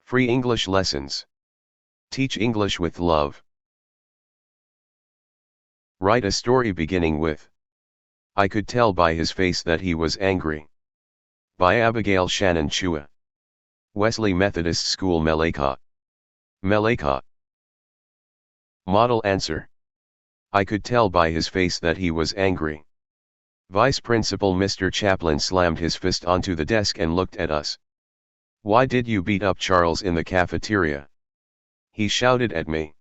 Free English lessons. Teach English with love. Write a story beginning with I could tell by his face that he was angry. By Abigail Shannon Chua. Wesley Methodist School Melaka. Melaka. Model answer. I could tell by his face that he was angry. Vice Principal Mr. Chaplin slammed his fist onto the desk and looked at us. Why did you beat up Charles in the cafeteria? He shouted at me.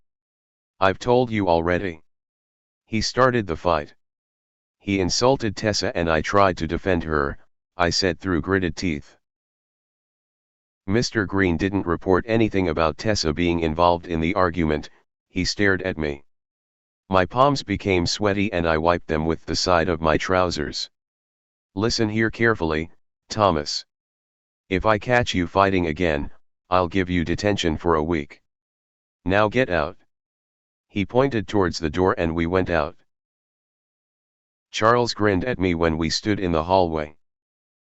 I've told you already. He started the fight. He insulted Tessa and I tried to defend her, I said through gritted teeth. Mr. Green didn't report anything about Tessa being involved in the argument. He stared at me. My palms became sweaty and I wiped them with the side of my trousers. Listen here carefully, Thomas. If I catch you fighting again, I'll give you detention for a week. Now get out. He pointed towards the door and we went out. Charles grinned at me when we stood in the hallway.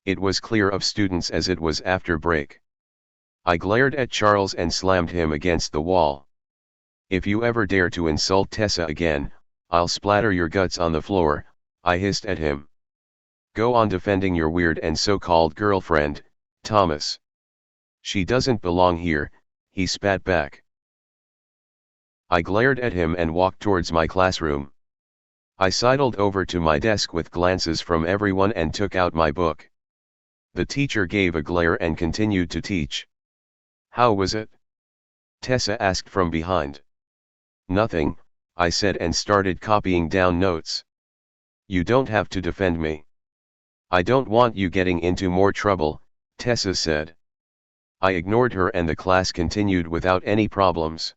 It was clear of students as it was after break. I glared at Charles and slammed him against the wall. If you ever dare to insult Tessa again, I'll splatter your guts on the floor, I hissed at him. Go on defending your weird and so-called girlfriend, Thomas. She doesn't belong here, he spat back. I glared at him and walked towards my classroom. I sidled over to my desk with glances from everyone and took out my book. The teacher gave a glare and continued to teach. How was it? Tessa asked from behind. Nothing, I said and started copying down notes. You don't have to defend me. I don't want you getting into more trouble, Tessa said. I ignored her and the class continued without any problems.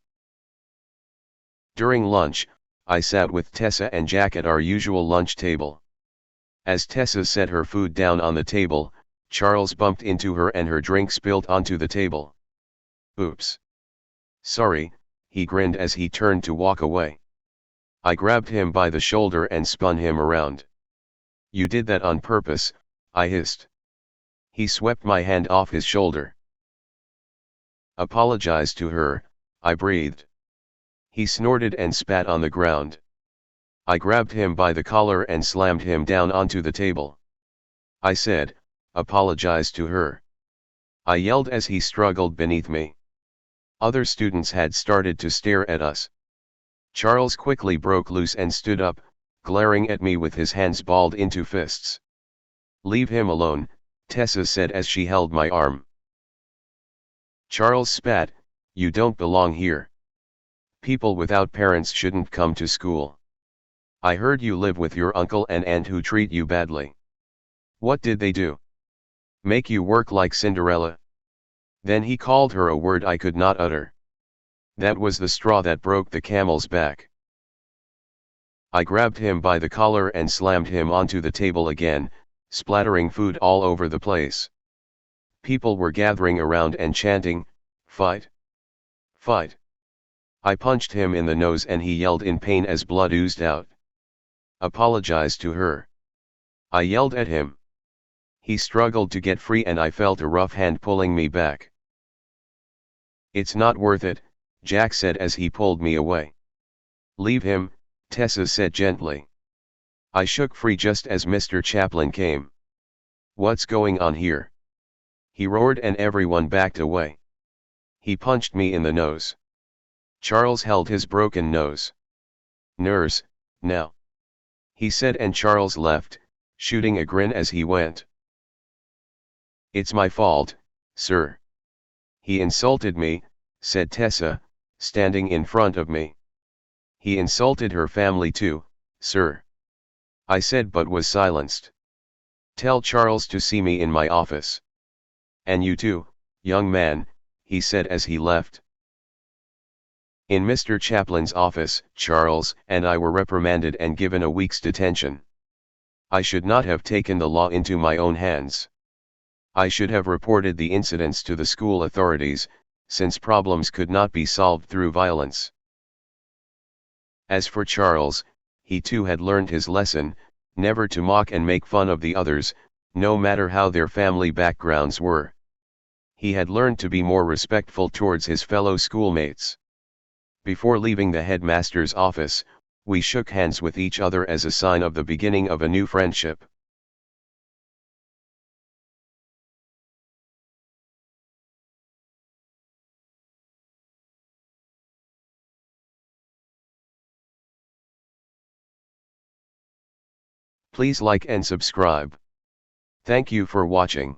During lunch, I sat with Tessa and Jack at our usual lunch table. As Tessa set her food down on the table, Charles bumped into her and her drink spilled onto the table. Oops. Sorry, he grinned as he turned to walk away. I grabbed him by the shoulder and spun him around. You did that on purpose, I hissed. He swept my hand off his shoulder. Apologize to her, I breathed. He snorted and spat on the ground. I grabbed him by the collar and slammed him down onto the table. I said, apologize to her. I yelled as he struggled beneath me. Other students had started to stare at us. Charles quickly broke loose and stood up, glaring at me with his hands balled into fists. Leave him alone, Tessa said as she held my arm. Charles spat, you don't belong here. People without parents shouldn't come to school. I heard you live with your uncle and aunt who treat you badly. What did they do? Make you work like Cinderella? Then he called her a word I could not utter. That was the straw that broke the camel's back. I grabbed him by the collar and slammed him onto the table again, splattering food all over the place. People were gathering around and chanting, fight! Fight! I punched him in the nose and he yelled in pain as blood oozed out. Apologize to her. I yelled at him. He struggled to get free and I felt a rough hand pulling me back. It's not worth it, Jack said as he pulled me away. Leave him, Tessa said gently. I shook free just as Mr. Chaplin came. What's going on here? He roared and everyone backed away. He punched me in the nose. Charles held his broken nose. Nurse, now. He said and Charles left, shooting a grin as he went. It's my fault, sir. He insulted me, said Tessa, standing in front of me. He insulted her family too, sir. I said but was silenced. Tell Charles to see me in my office. And you too, young man, he said as he left. In Mr. Chaplin's office, Charles and I were reprimanded and given a week's detention. I should not have taken the law into my own hands. I should have reported the incidents to the school authorities, since problems could not be solved through violence. As for Charles, he too had learned his lesson, never to mock and make fun of the others, no matter how their family backgrounds were. he had learned to be more respectful towards his fellow schoolmates. Before leaving the headmaster's office, we shook hands with each other as a sign of the beginning of a new friendship. Please like and subscribe. Thank you for watching.